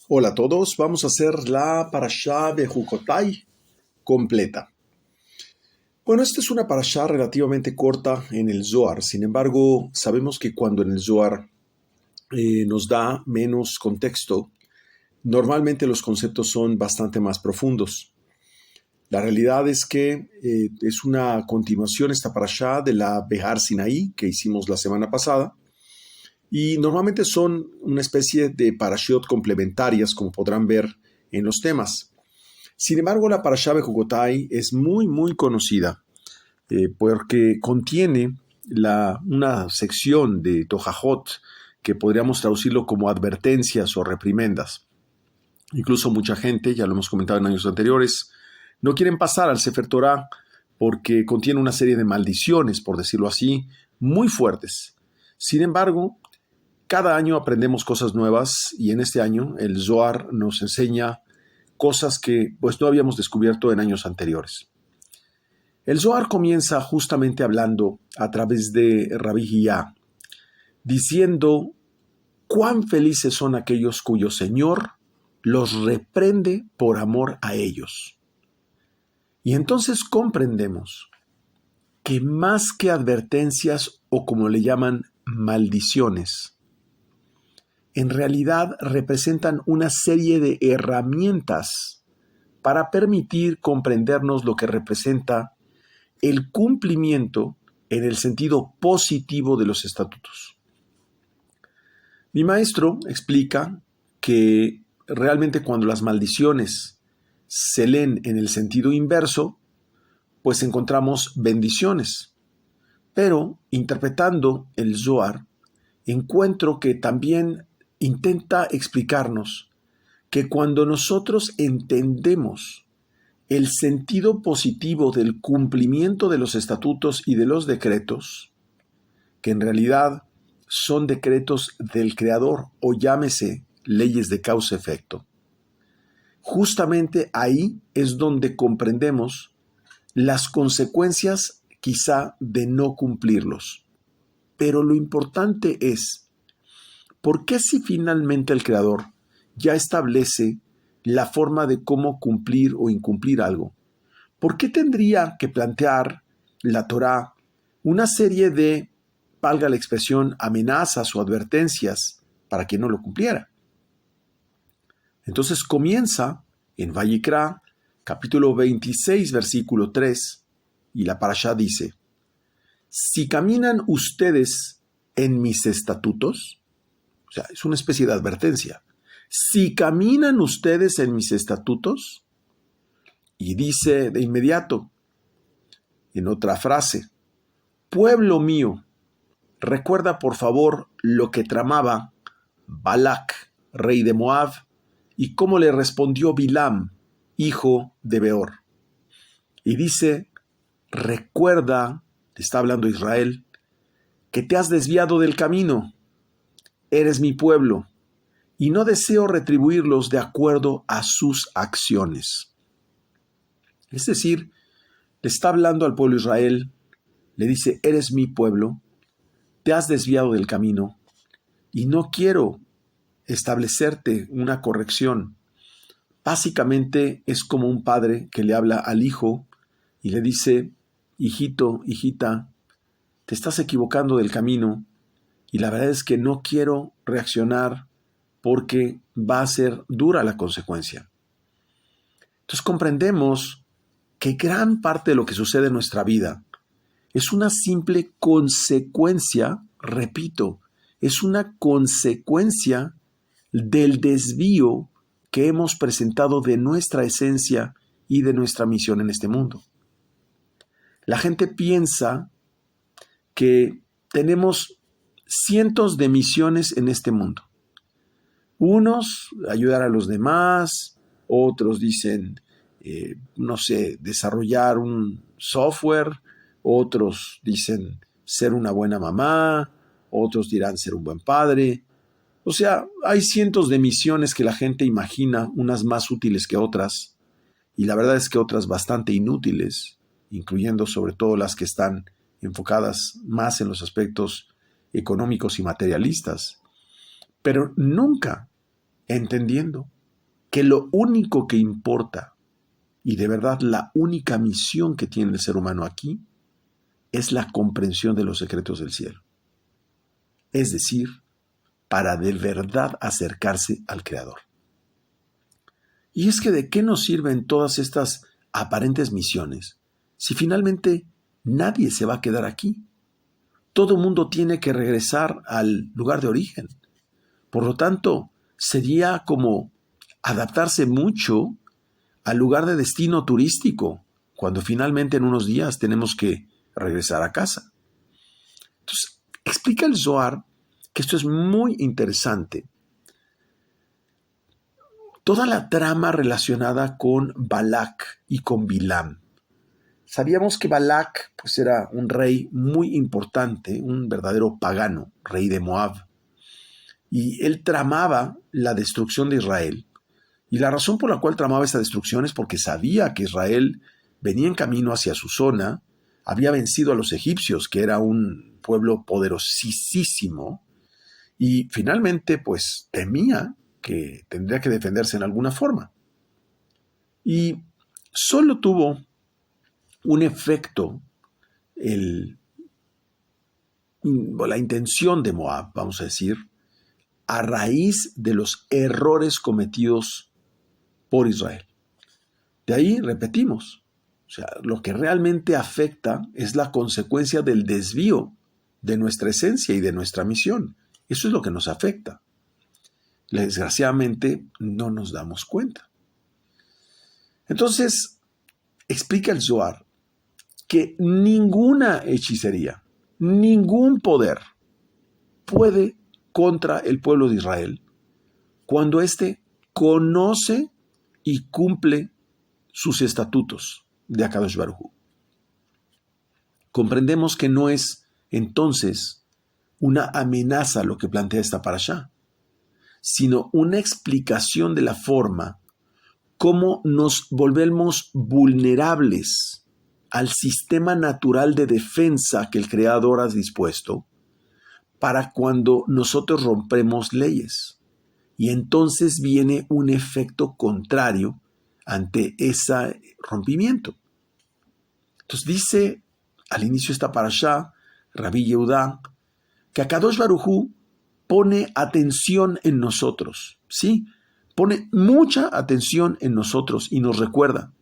Hola a todos, vamos a hacer la parashá de Jukotai completa. Bueno, esta es una parashá relativamente corta en el Zohar, sin embargo, sabemos que cuando en el Zohar nos da menos contexto, normalmente los conceptos son bastante más profundos. La realidad es que es una continuación esta parashá de la Behar Sinaí que hicimos la semana pasada, y normalmente son una especie de parashiot complementarias, como podrán ver en los temas. Sin embargo, la parashá de Jukotai es muy conocida porque contiene una sección de Tojajot que podríamos traducirlo como advertencias o reprimendas. Incluso mucha gente, ya lo hemos comentado en años anteriores, no quieren pasar al Sefer Torah porque contiene una serie de maldiciones, por decirlo así, muy fuertes. Sin embargo, cada año aprendemos cosas nuevas y en este año el Zohar nos enseña cosas que pues no habíamos descubierto en años anteriores. El Zohar comienza justamente hablando a través de Rabbi Hiyá, diciendo cuán felices son aquellos cuyo Señor los reprende por amor a ellos. Y entonces comprendemos que más que advertencias o como le llaman maldiciones, en realidad representan una serie de herramientas para permitir comprendernos lo que representa el cumplimiento en el sentido positivo de los estatutos. Mi maestro explica que realmente cuando las maldiciones se leen en el sentido inverso, pues encontramos bendiciones. Pero interpretando el Zohar, encuentro que también intenta explicarnos que cuando nosotros entendemos el sentido positivo del cumplimiento de los estatutos y de los decretos, que en realidad son decretos del Creador o llámese leyes de causa-efecto, justamente ahí es donde comprendemos las consecuencias quizá de no cumplirlos. Pero lo importante es, ¿por qué si finalmente el Creador ya establece la forma de cómo cumplir o incumplir algo? ¿Por qué tendría que plantear la Torá una serie de, valga la expresión, amenazas o advertencias para que no lo cumpliera? Entonces comienza en Vayikra, capítulo 26, versículo 3, y la parashá dice: si caminan ustedes en mis estatutos, o sea, es una especie de advertencia. Si caminan ustedes en mis estatutos, y dice de inmediato, en otra frase, pueblo mío, recuerda por favor lo que tramaba Balac, rey de Moab, y cómo le respondió Bilam, hijo de Beor. Y dice, recuerda, está hablando Israel, que te has desviado del camino. Eres mi pueblo, y no deseo retribuirlos de acuerdo a sus acciones. Es decir, le está hablando al pueblo de Israel, le dice, eres mi pueblo, te has desviado del camino, y no quiero establecerte una corrección. Básicamente es como un padre que le habla al hijo y le dice, hijito, hijita, te estás equivocando del camino, y la verdad es que no quiero reaccionar porque va a ser dura la consecuencia. Entonces comprendemos que gran parte de lo que sucede en nuestra vida es una simple consecuencia, repito, es una consecuencia del desvío que hemos presentado de nuestra esencia y de nuestra misión en este mundo. La gente piensa que tenemos cientos de misiones en este mundo. Unos, ayudar a los demás, otros dicen, desarrollar un software, otros dicen ser una buena mamá, otros dirán ser un buen padre. O sea, hay cientos de misiones que la gente imagina, unas más útiles que otras, y la verdad es que otras bastante inútiles, incluyendo sobre todo las que están enfocadas más en los aspectos económicos y materialistas, pero nunca entendiendo que lo único que importa y de verdad la única misión que tiene el ser humano aquí es la comprensión de los secretos del cielo. Es decir, para de verdad acercarse al Creador. Y es que ¿de qué nos sirven todas estas aparentes misiones si finalmente nadie se va a quedar aquí? Todo mundo tiene que regresar al lugar de origen. Por lo tanto, sería como adaptarse mucho al lugar de destino turístico, cuando finalmente en unos días tenemos que regresar a casa. Entonces, explica el Zohar que esto es muy interesante. Toda la trama relacionada con Balak y con Bilam. Sabíamos que Balak pues, era un rey muy importante, un verdadero pagano, rey de Moab. Y él tramaba la destrucción de Israel. Y la razón por la cual tramaba esta destrucción es porque sabía que Israel venía en camino hacia su zona, había vencido a los egipcios, que era un pueblo poderosísimo, y finalmente pues temía que tendría que defenderse en alguna forma. Y solo tuvo un efecto la intención de Moab, vamos a decir, a raíz de los errores cometidos por Israel. De ahí repetimos, o sea, lo que realmente afecta es la consecuencia del desvío de nuestra esencia y de nuestra misión. Eso es lo que nos afecta. Desgraciadamente no nos damos cuenta. Entonces, explica el Zohar que ninguna hechicería, ningún poder puede contra el pueblo de Israel cuando éste conoce y cumple sus estatutos de Akadosh Baruj Hu. Comprendemos que no es entonces una amenaza lo que plantea esta parashá, sino una explicación de la forma cómo nos volvemos vulnerables al sistema natural de defensa que el Creador ha dispuesto para cuando nosotros rompemos leyes. Y entonces viene un efecto contrario ante ese rompimiento. Entonces dice al inicio de esta parashá, Rabbi Yehudá, que Akadosh Baruj Hu pone atención en nosotros, ¿sí? Pone mucha atención en nosotros y nos recuerda.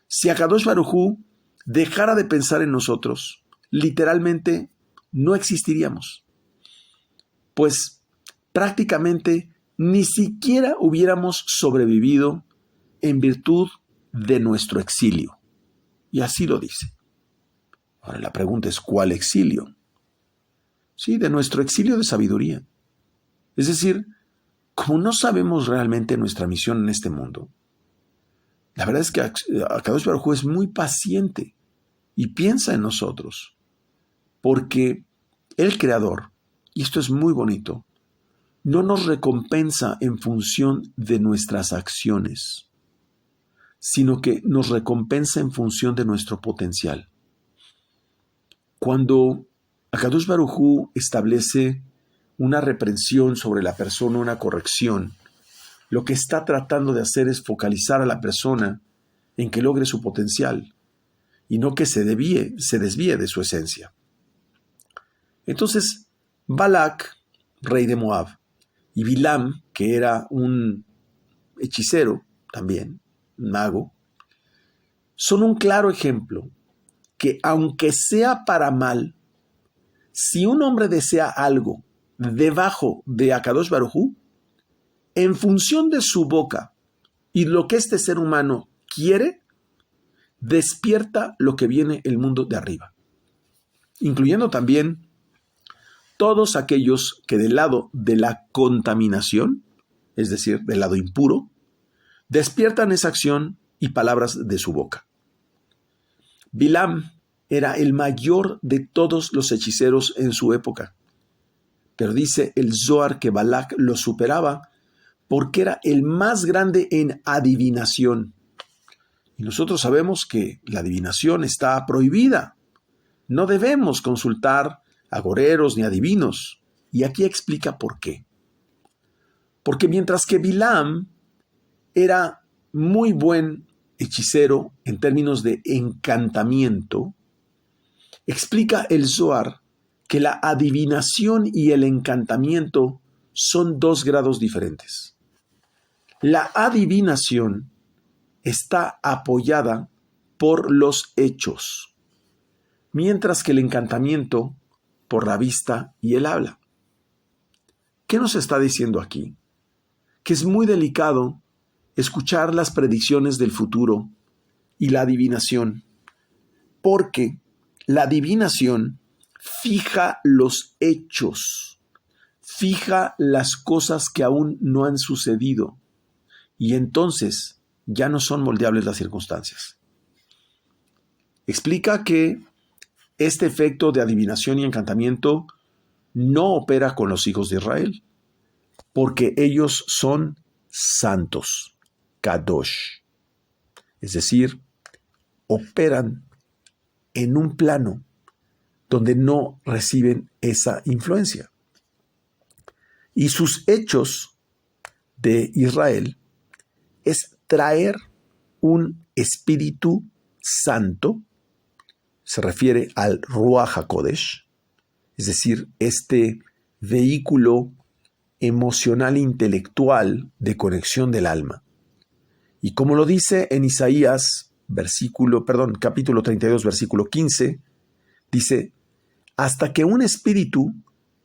Si Akadosh Baruj Hu dejara de pensar en nosotros, literalmente no existiríamos. Pues prácticamente ni siquiera hubiéramos sobrevivido en virtud de nuestro exilio. Y así lo dice. Ahora la pregunta es, ¿cuál exilio? Sí, de nuestro exilio de sabiduría. Es decir, como no sabemos realmente nuestra misión en este mundo, la verdad es que Akadosh Baruj Hu es muy paciente y piensa en nosotros, porque el Creador, y esto es muy bonito, no nos recompensa en función de nuestras acciones, sino que nos recompensa en función de nuestro potencial. Cuando Akadosh Baruj Hu establece una reprensión sobre la persona, una corrección, lo que está tratando de hacer es focalizar a la persona en que logre su potencial y no que se desvíe de su esencia. Entonces, Balak, rey de Moab, y Bilam, que era un hechicero también, un mago, son un claro ejemplo que aunque sea para mal, si un hombre desea algo debajo de Akadosh Baruj Hu, en función de su boca y lo que este ser humano quiere, despierta lo que viene el mundo de arriba, incluyendo también todos aquellos que del lado de la contaminación, es decir, del lado impuro, despiertan esa acción y palabras de su boca. Bilam era el mayor de todos los hechiceros en su época, pero dice el Zohar que Balak lo superaba porque era el más grande en adivinación. Y nosotros sabemos que la adivinación está prohibida. No debemos consultar agoreros ni adivinos. Y aquí explica por qué. Porque mientras que Bilam era muy buen hechicero en términos de encantamiento, explica el Zohar que la adivinación y el encantamiento son dos grados diferentes. La adivinación está apoyada por los hechos, mientras que el encantamiento por la vista y el habla. ¿Qué nos está diciendo aquí? Que es muy delicado escuchar las predicciones del futuro y la adivinación, porque la adivinación fija los hechos, fija las cosas que aún no han sucedido, y entonces ya no son moldeables las circunstancias. Explica que este efecto de adivinación y encantamiento no opera con los hijos de Israel, porque ellos son santos, kadosh, es decir, operan en un plano donde no reciben esa influencia. Y sus hechos de Israel es traer un espíritu santo, se refiere al Ruach HaKodesh, es decir, este vehículo emocional intelectual de conexión del alma. Y como lo dice en Isaías, capítulo 32, versículo 15, dice, hasta que un espíritu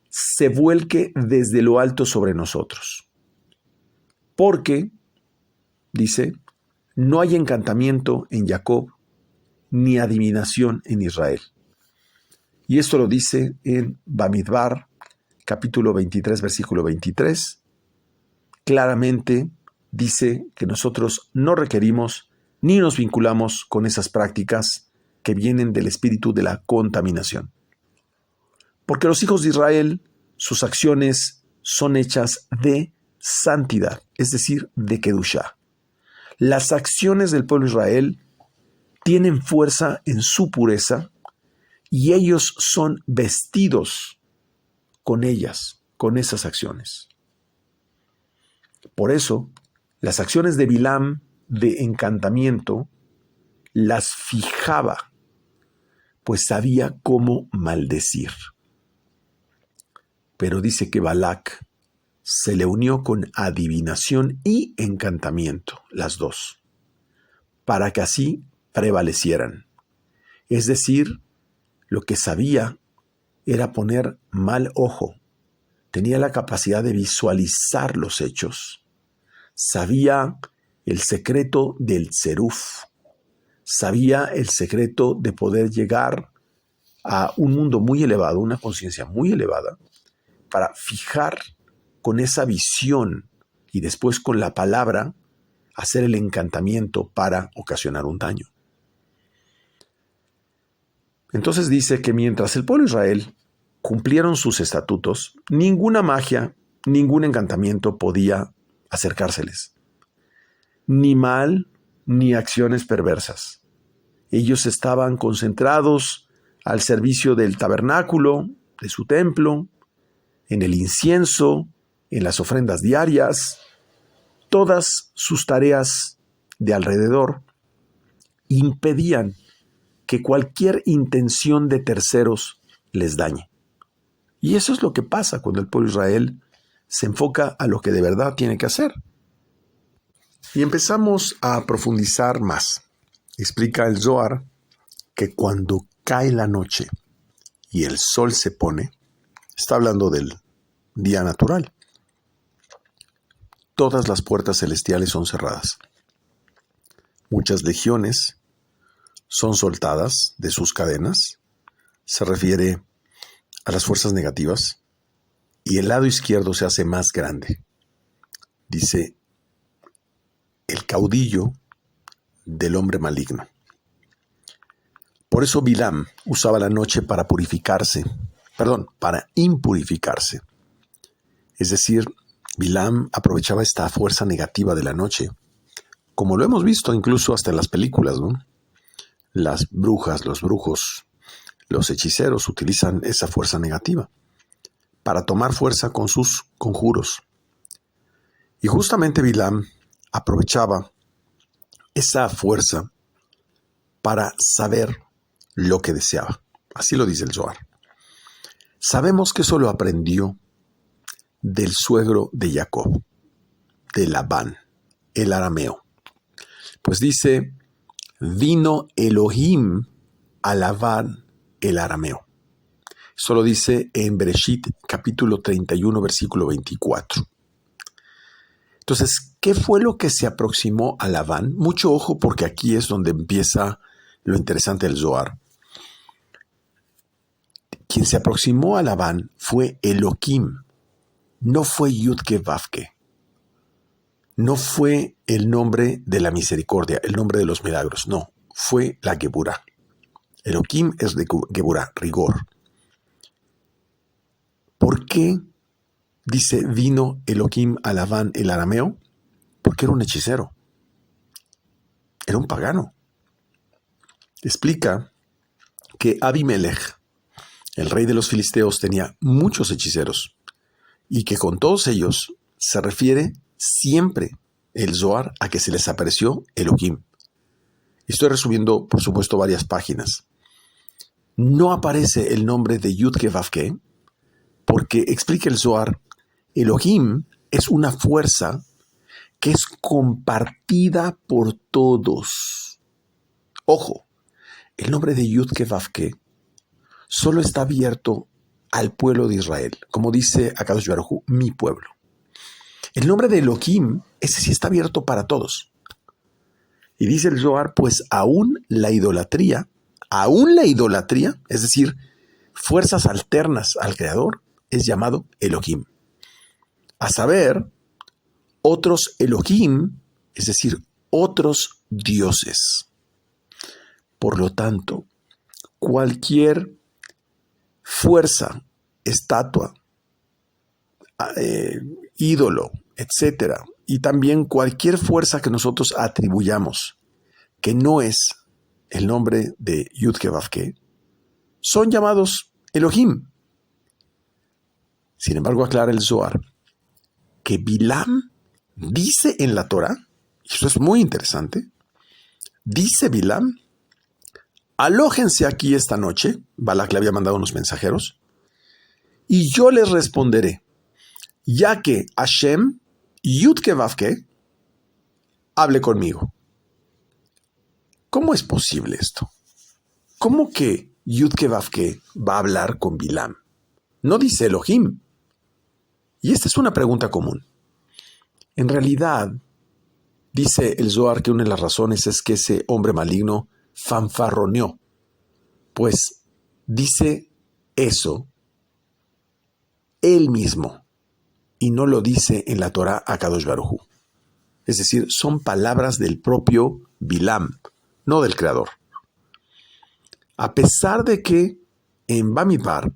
se vuelque desde lo alto sobre nosotros. Porque, dice, no hay encantamiento en Jacob, ni adivinación en Israel. Y esto lo dice en Bamidbar, capítulo 23, versículo 23. Claramente dice que nosotros no requerimos ni nos vinculamos con esas prácticas que vienen del espíritu de la contaminación. Porque los hijos de Israel, sus acciones son hechas de santidad, es decir, de Kedushá. Las acciones del pueblo de Israel tienen fuerza en su pureza y ellos son vestidos con ellas, con esas acciones. Por eso, las acciones de Bilam de encantamiento las fijaba, pues sabía cómo maldecir. Pero dice que Balac se le unió con adivinación y encantamiento, las dos, para que así prevalecieran. Es decir, lo que sabía era poner mal ojo, tenía la capacidad de visualizar los hechos, sabía el secreto del Tzeruf, sabía el secreto de poder llegar a un mundo muy elevado, una conciencia muy elevada, para fijar con esa visión y después con la palabra hacer el encantamiento para ocasionar un daño. Entonces dice que mientras el pueblo de Israel cumplieron sus estatutos, ninguna magia, ningún encantamiento podía acercárseles. Ni mal, ni acciones perversas. Ellos estaban concentrados al servicio del tabernáculo, de su templo, en el incienso, en las ofrendas diarias, todas sus tareas de alrededor impedían que cualquier intención de terceros les dañe. Y eso es lo que pasa cuando el pueblo de Israel se enfoca a lo que de verdad tiene que hacer. Y empezamos a profundizar más. Explica el Zohar que cuando cae la noche y el sol se pone, está hablando del día natural, todas las puertas celestiales son cerradas. Muchas legiones son soltadas de sus cadenas, se refiere a las fuerzas negativas, y el lado izquierdo se hace más grande. Dice, el caudillo del hombre maligno. Por eso Bilam usaba la noche para impurificarse. Es decir, Bilam aprovechaba esta fuerza negativa de la noche, como lo hemos visto incluso hasta en las películas, ¿no? Las brujas, los brujos, los hechiceros utilizan esa fuerza negativa para tomar fuerza con sus conjuros. Y justamente Bilam aprovechaba esa fuerza para saber lo que deseaba. Así lo dice el Zohar. Sabemos que eso lo aprendió del suegro de Jacob, de Labán, el arameo. Pues dice, vino Elohim a Labán, el arameo. Eso lo dice en Bereshit, capítulo 31, versículo 24. Entonces, ¿qué fue lo que se aproximó a Labán? Mucho ojo, porque aquí es donde empieza lo interesante del Zohar. Quien se aproximó a Labán fue Elohim, no fue Yud-Ke-Vav-Ke. No fue el nombre de la misericordia, el nombre de los milagros, no, fue la Geburá. Elohim es de Geburá, rigor. ¿Por qué dice vino Elohim a Labán el arameo? Porque era un hechicero, era un pagano. Explica que Abimelech, el rey de los filisteos, tenía muchos hechiceros y que con todos ellos se refiere siempre el Zohar a que se les apareció Elohim. Estoy resumiendo, por supuesto, varias páginas. No aparece el nombre de Yud-Ke-Vav-Ke porque explica el Zohar, Elohim es una fuerza que es compartida por todos. Ojo, el nombre de Yud-Ke-Vav-Ke solo está abierto al pueblo de Israel, como dice Akadosh Baruj Hu, mi pueblo. El nombre de Elohim, ese sí está abierto para todos. Y dice el Zohar, pues aún la idolatría, es decir, fuerzas alternas al Creador, es llamado Elohim. A saber, otros Elohim, es decir, otros dioses. Por lo tanto, cualquier fuerza, estatua, ídolo, etcétera, y también cualquier fuerza que nosotros atribuyamos que no es el nombre de Yud-Ke-Vav-Ke, son llamados Elohim. Sin embargo, aclara el Zohar que Bilam dice en la Torah, y eso es muy interesante, dice Bilam, alójense aquí esta noche, Balak le había mandado unos mensajeros, y yo les responderé, ya que Hashem, Yud-Ke-Vav-Ke, hable conmigo. ¿Cómo es posible esto? ¿Cómo que Yud-Ke-Vav-Ke va a hablar con Bilam? No dice Elohim. Y esta es una pregunta común. En realidad, dice el Zohar que una de las razones es que ese hombre maligno fanfarroneó. Pues dice eso él mismo y no lo dice en la Torah Akadosh Baruj Hu. Es decir, son palabras del propio Bilam, no del Creador. A pesar de que en Bamidbar,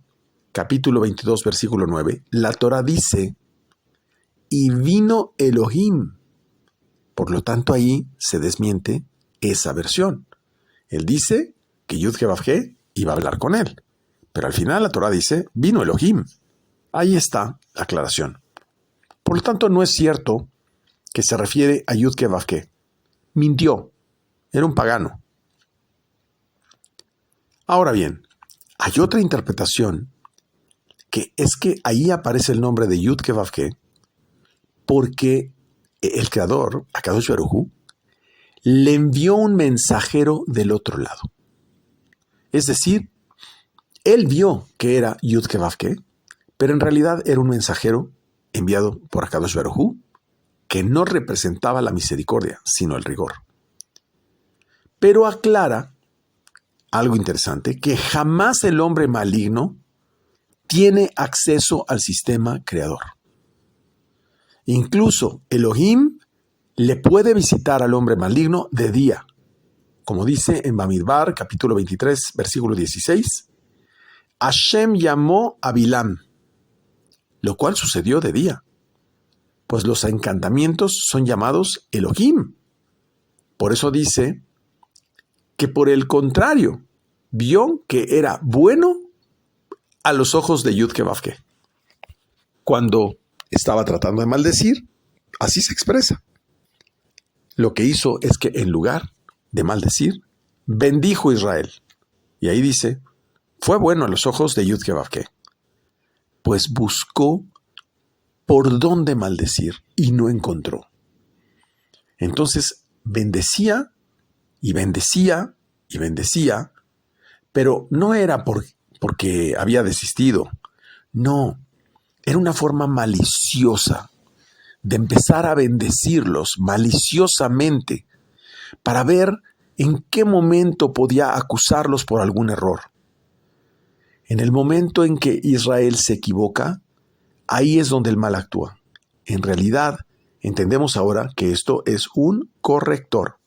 capítulo 22, versículo 9, la Torah dice, y vino Elohim. Por lo tanto, ahí se desmiente esa versión. Él dice que Yud-Ke-Vav-Ke iba a hablar con él. Pero al final la Torah dice, vino Elohim. Ahí está la aclaración. Por lo tanto, no es cierto que se refiere a Yud-Ke-Vav-Ke. Mintió. Era un pagano. Ahora bien, hay otra interpretación que es que ahí aparece el nombre de Yud-Ke-Vav-Ke porque el Creador, Akadosh Baruj Hu, le envió un mensajero del otro lado. Es decir, él vio que era Yud-Ke-Vav-Ke, pero en realidad era un mensajero enviado por Akadosh Baruj Hu que no representaba la misericordia, sino el rigor. Pero aclara algo interesante, que jamás el hombre maligno tiene acceso al sistema creador. Incluso Elohim le puede visitar al hombre maligno de día. Como dice en Bamidbar, capítulo 23, versículo 16, Hashem llamó a Bilam, lo cual sucedió de día, pues los encantamientos son llamados Elohim. Por eso dice que por el contrario, vio que era bueno a los ojos de Yud-Ke-Vav-Ke. Cuando estaba tratando de maldecir, así se expresa. lo que hizo es que en lugar de maldecir, bendijo a Israel. Y ahí dice, fue bueno a los ojos de Yud-Ke-Vav-Ke, pues buscó por dónde maldecir y no encontró. Entonces bendecía y bendecía y bendecía, pero no era porque había desistido. No, era una forma maliciosa de empezar a bendecirlos maliciosamente para ver en qué momento podía acusarlos por algún error. En el momento en que Israel se equivoca, ahí es donde el mal actúa. En realidad, entendemos ahora que esto es un corrector.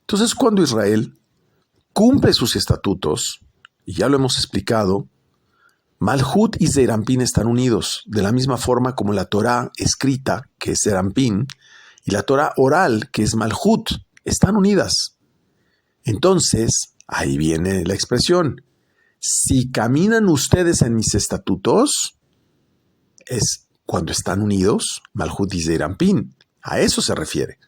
Entonces, cuando Israel cumple sus estatutos, y ya lo hemos explicado, Malhut y Zeir Anpin están unidos, de la misma forma como la Torá escrita, que es Zeir Anpin, y la Torá oral, que es Malhut, están unidas. Entonces, ahí viene la expresión, si caminan ustedes en mis estatutos, es cuando están unidos, Malhut y Zeir Anpin. A eso se refiere.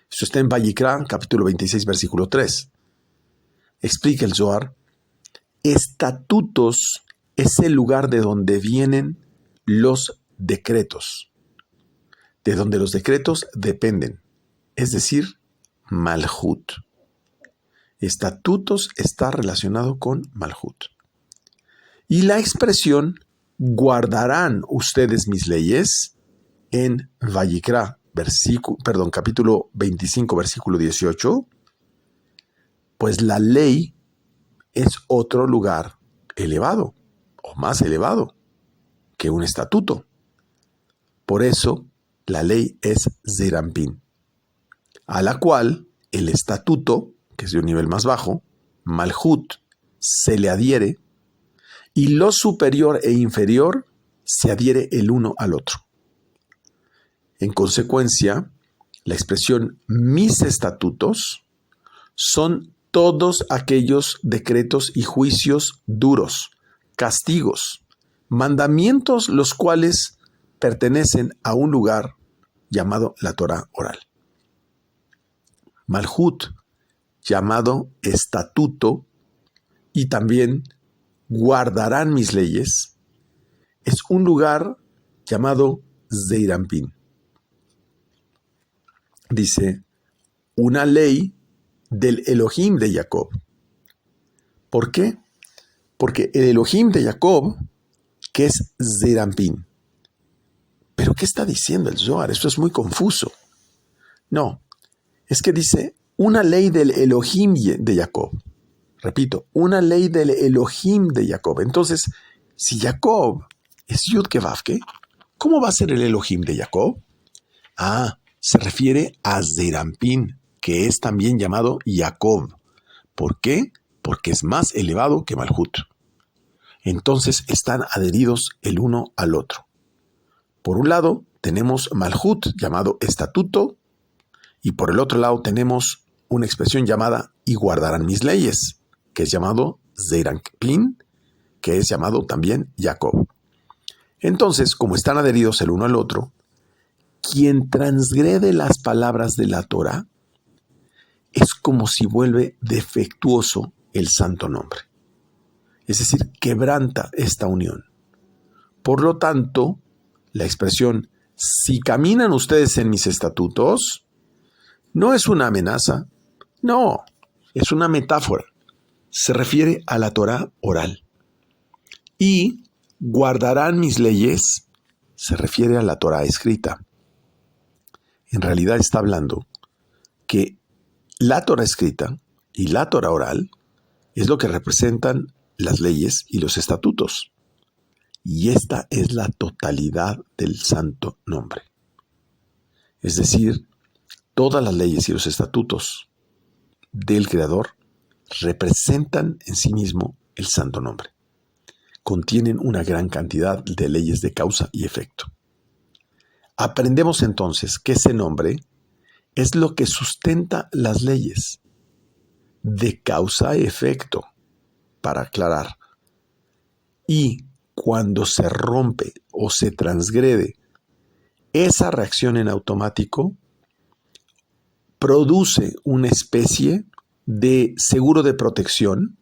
Eso está en Vayikra, capítulo 26, versículo 3. Explica el Zohar, estatutos es el lugar de donde vienen los decretos, de donde los decretos dependen, es decir, Malhut. Estatutos está relacionado con Malhut. Y la expresión, guardarán ustedes mis leyes, en Vayikra, capítulo 25, versículo 18, pues la ley es otro lugar elevado, o más elevado, que un estatuto. Por eso, la ley es Zeir Anpin, a la cual el estatuto, que es de un nivel más bajo, Malhut, se le adhiere, y lo superior e inferior se adhiere el uno al otro. En consecuencia, la expresión mis estatutos son todos aquellos decretos y juicios duros, castigos, mandamientos los cuales pertenecen a un lugar llamado la Torá oral. Malhut, llamado estatuto, y también guardarán mis leyes, es un lugar llamado Zeir Anpin. Dice, una ley del Elohim de Jacob. ¿Por qué? Porque el Elohim de Jacob, que es Zeir Anpin. ¿Pero qué está diciendo el Zohar? Esto es muy confuso. No, es que dice una ley del Elohim de Jacob. Repito, una ley del Elohim de Jacob. Entonces, si Jacob es Yud-Ke-Vav-Ke, ¿cómo va a ser el Elohim de Jacob? Se refiere a Zeir Anpin, que es también llamado Jacob. ¿Por qué? Porque es más elevado que Malhut. Entonces están adheridos el uno al otro. Por un lado tenemos Malhut, llamado estatuto, y por el otro lado tenemos una expresión llamada y guardarán mis leyes, que es llamado Zeir Anpin, que es llamado también Jacob. Entonces, como están adheridos el uno al otro, quien transgrede las palabras de la Torá es como si vuelve defectuoso el santo nombre. Es decir, quebranta esta unión. Por lo tanto, la expresión, si caminan ustedes en mis estatutos, no es una amenaza, no, es una metáfora. Se refiere a la Torá oral. Y guardarán mis leyes, se refiere a la Torá escrita. En realidad está hablando que la Torá escrita y la Torá oral es lo que representan las leyes y los estatutos. Y esta es la totalidad del santo nombre. Es decir, todas las leyes y los estatutos del Creador representan en sí mismo el santo nombre. Contienen una gran cantidad de leyes de causa y efecto. Aprendemos entonces que ese nombre es lo que sustenta las leyes de causa y efecto, para aclarar. Y cuando se rompe o se transgrede esa reacción en automático, produce una especie de seguro de protección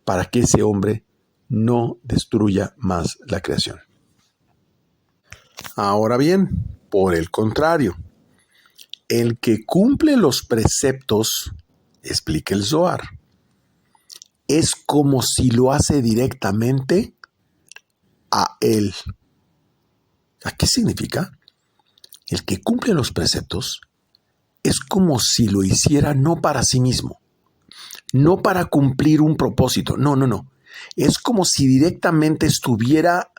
para que ese hombre no destruya más la creación. Ahora bien, por el contrario, el que cumple los preceptos, explica el Zohar, es como si lo hace directamente a él. ¿A qué significa? El que cumple los preceptos es como si lo hiciera no para sí mismo, no para cumplir un propósito, no. Es como si directamente estuviera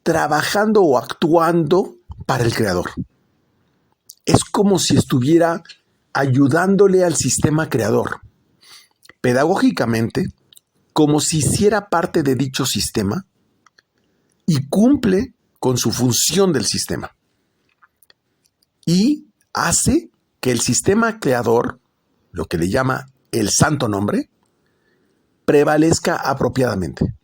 trabajando o actuando para el Creador. Es como si estuviera ayudándole al sistema creador, pedagógicamente, como si hiciera parte de dicho sistema y cumple con su función del sistema. Y hace que el sistema creador, lo que le llama el santo nombre, prevalezca apropiadamente.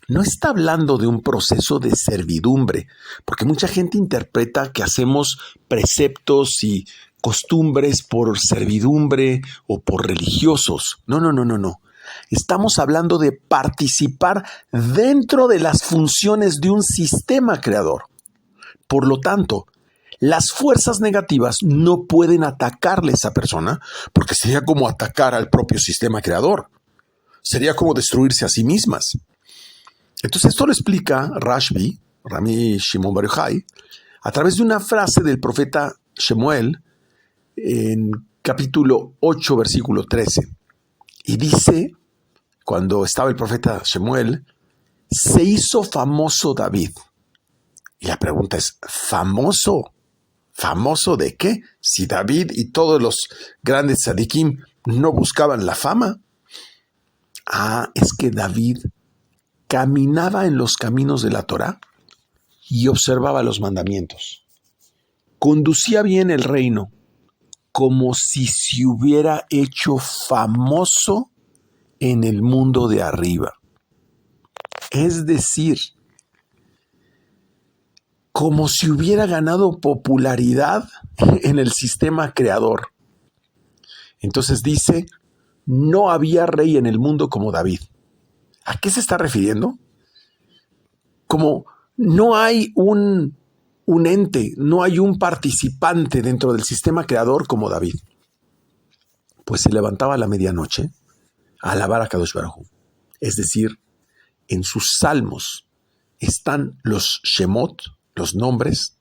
No está hablando de un proceso de servidumbre, porque mucha gente interpreta que hacemos preceptos y costumbres por servidumbre o por religiosos. No. Estamos hablando de participar dentro de las funciones de un sistema creador. Por lo tanto, las fuerzas negativas no pueden atacarle a esa persona porque sería como atacar al propio sistema creador. Sería como destruirse a sí mismas. Entonces esto lo explica Rashbi, Rami Shimon Bar Yochai, a través de una frase del profeta Shemuel en capítulo 8, versículo 13. Y dice, cuando estaba el profeta Shemuel, se hizo famoso David. Y la pregunta es, ¿famoso? ¿Famoso de qué? Si David y todos los grandes tzadikim no buscaban la fama. Es que David caminaba en los caminos de la Torá y observaba los mandamientos. Conducía bien el reino, como si se hubiera hecho famoso en el mundo de arriba. Es decir, como si hubiera ganado popularidad en el sistema creador. Entonces dice, no había rey en el mundo como David. ¿A qué se está refiriendo? Como no hay un ente, no hay un participante dentro del sistema creador como David. Pues se levantaba a la medianoche a alabar a Kadosh Baruj Hu. Es decir, en sus salmos están los Shemot, los nombres,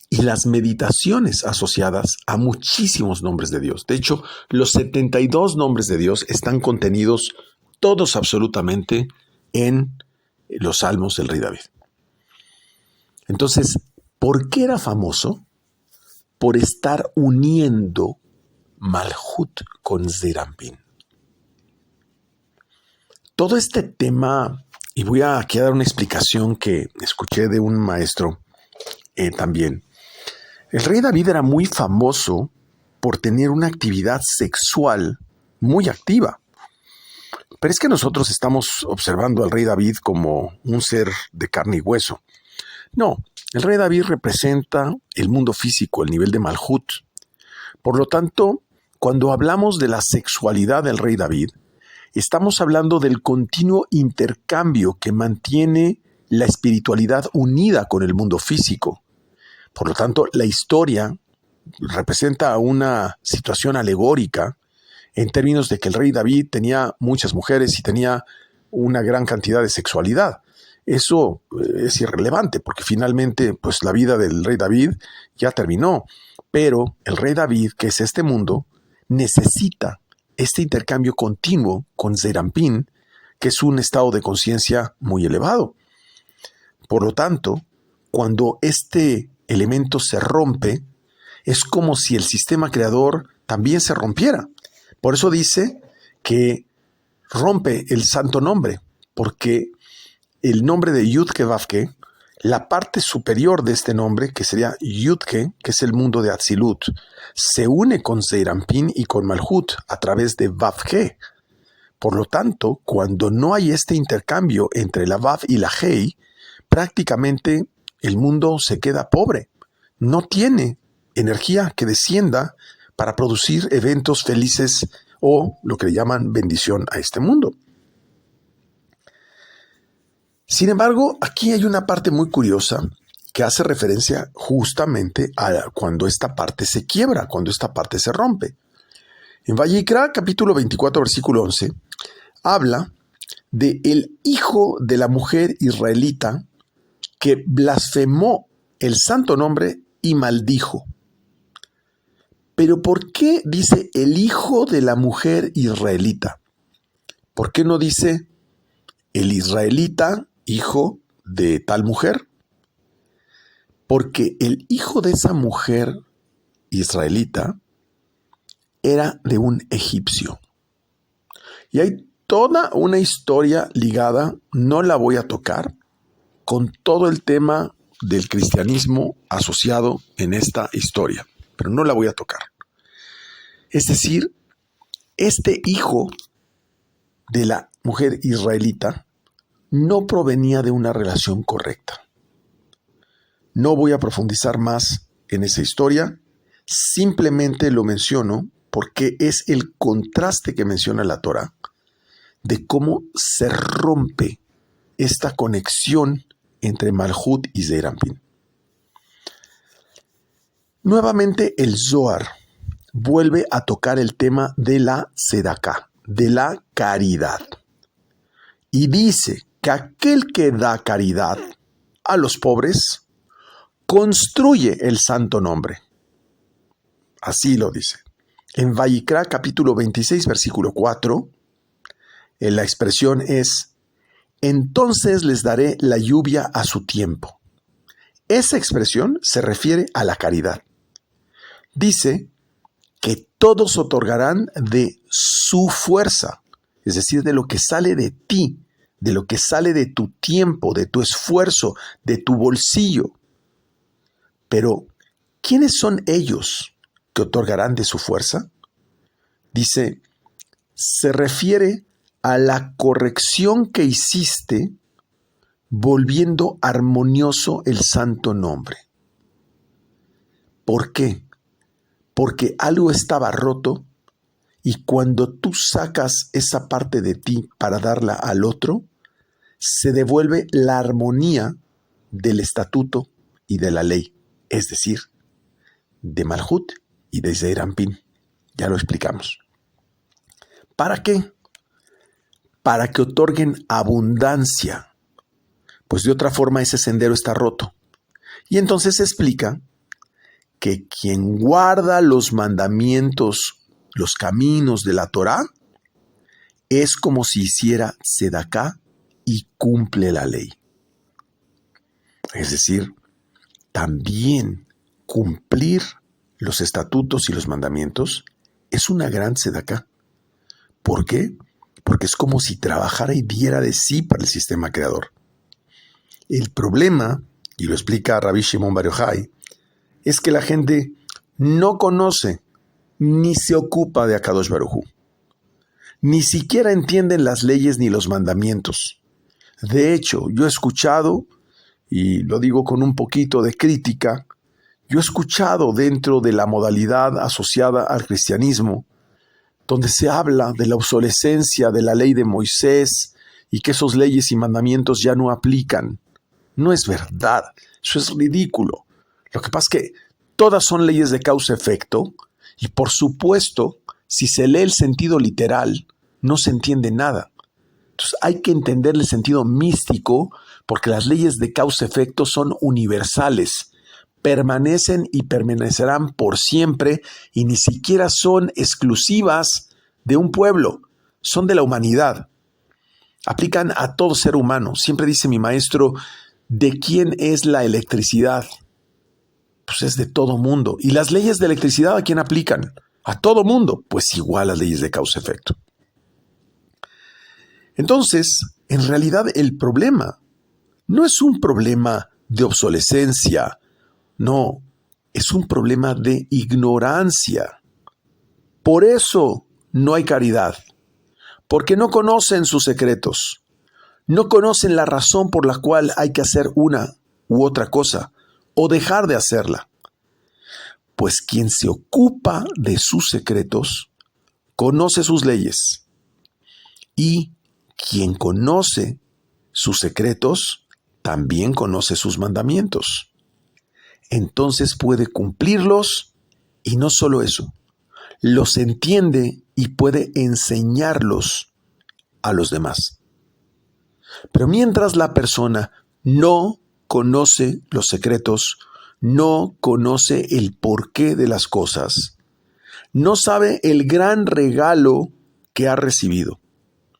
y las meditaciones asociadas a muchísimos nombres de Dios. De hecho, los 72 nombres de Dios están contenidos todos absolutamente en los salmos del rey David. Entonces, ¿por qué era famoso? Por estar uniendo Malhut con Zeranpin. Todo este tema, y voy a aquí a dar una explicación que escuché de un maestro también. El rey David era muy famoso por tener una actividad sexual muy activa. Pero es que nosotros estamos observando al rey David como un ser de carne y hueso. No, el rey David representa el mundo físico, el nivel de Malhut. Por lo tanto, cuando hablamos de la sexualidad del rey David, estamos hablando del continuo intercambio que mantiene la espiritualidad unida con el mundo físico. Por lo tanto, la historia representa una situación alegórica en términos de que el rey David tenía muchas mujeres y tenía una gran cantidad de sexualidad. Eso es irrelevante porque finalmente pues, la vida del rey David ya terminó. Pero el rey David, que es este mundo, necesita este intercambio continuo con Zeranpin, que es un estado de conciencia muy elevado. Por lo tanto, cuando este elemento se rompe, es como si el sistema creador también se rompiera. Por eso dice que rompe el santo nombre, porque el nombre de Yudke Vavke, la parte superior de este nombre, que sería Yudke, que es el mundo de Atzilut, se une con Zeranpin y con Malhut a través de Vavke. Por lo tanto, cuando no hay este intercambio entre la Vav y la Hei, prácticamente el mundo se queda pobre. No tiene energía que descienda para producir eventos felices o lo que le llaman bendición a este mundo. Sin embargo, aquí hay una parte muy curiosa que hace referencia justamente a cuando esta parte se quiebra, cuando esta parte se rompe. En Vayikra, capítulo 24, versículo 11, habla de el hijo de la mujer israelita que blasfemó el santo nombre y maldijo. Pero ¿por qué dice el hijo de la mujer israelita? ¿Por qué no dice el israelita, hijo de tal mujer? Porque el hijo de esa mujer israelita era de un egipcio. Y hay toda una historia ligada, no la voy a tocar, con todo el tema del cristianismo asociado en esta historia, pero no la voy a tocar. Es decir, este hijo de la mujer israelita no provenía de una relación correcta. No voy a profundizar más en esa historia, simplemente lo menciono porque es el contraste que menciona la Torá de cómo se rompe esta conexión entre Malhut y Zeir Anpin. Nuevamente el Zohar vuelve a tocar el tema de la Sedaká, de la caridad. Y dice que aquel que da caridad a los pobres construye el santo nombre. Así lo dice. En Vayikra, capítulo 26, versículo 4, la expresión es: entonces les daré la lluvia a su tiempo. Esa expresión se refiere a la caridad. Dice que todos otorgarán de su fuerza, es decir, de lo que sale de ti, de lo que sale de tu tiempo, de tu esfuerzo, de tu bolsillo. Pero, ¿quiénes son ellos que otorgarán de su fuerza? Dice, se refiere a la corrección que hiciste volviendo armonioso el santo nombre. ¿Por qué? Porque algo estaba roto y cuando tú sacas esa parte de ti para darla al otro, se devuelve la armonía del estatuto y de la ley, es decir, de Malhut y de Zeir Anpin. Ya lo explicamos. ¿Para qué? Para que otorguen abundancia, pues de otra forma ese sendero está roto. Y entonces se explica que quien guarda los mandamientos, los caminos de la Torá, es como si hiciera sedaká y cumple la ley. Es decir, también cumplir los estatutos y los mandamientos es una gran sedaká. ¿Por qué? Porque es como si trabajara y diera de sí para el sistema creador. El problema, y lo explica Rabbi Shimon Bar Yochai, es que la gente no conoce ni se ocupa de Akadosh Baruj Hu. Ni siquiera entienden las leyes ni los mandamientos. De hecho, yo he escuchado, y lo digo con un poquito de crítica, yo he escuchado dentro de la modalidad asociada al cristianismo, donde se habla de la obsolescencia de la ley de Moisés y que esas leyes y mandamientos ya no aplican. No es verdad, eso es ridículo. Lo que pasa es que todas son leyes de causa-efecto y por supuesto, si se lee el sentido literal, no se entiende nada. Entonces hay que entender el sentido místico porque las leyes de causa-efecto son universales, permanecen y permanecerán por siempre y ni siquiera son exclusivas de un pueblo, son de la humanidad. Aplican a todo ser humano. Siempre dice mi maestro, ¿de quién es la electricidad? Pues es de todo mundo. ¿Y las leyes de electricidad a quién aplican? A todo mundo. Pues igual las leyes de causa-efecto. Entonces, en realidad el problema no es un problema de obsolescencia, no, es un problema de ignorancia. Por eso no hay caridad, porque no conocen sus secretos, no conocen la razón por la cual hay que hacer una u otra cosa o dejar de hacerla. pues quien se ocupa de sus secretos conoce sus leyes, y quien conoce sus secretos también conoce sus mandamientos. Entonces puede cumplirlos, y no solo eso, los entiende y puede enseñarlos a los demás. Pero mientras la persona no conoce los secretos, no conoce el porqué de las cosas, no sabe el gran regalo que ha recibido.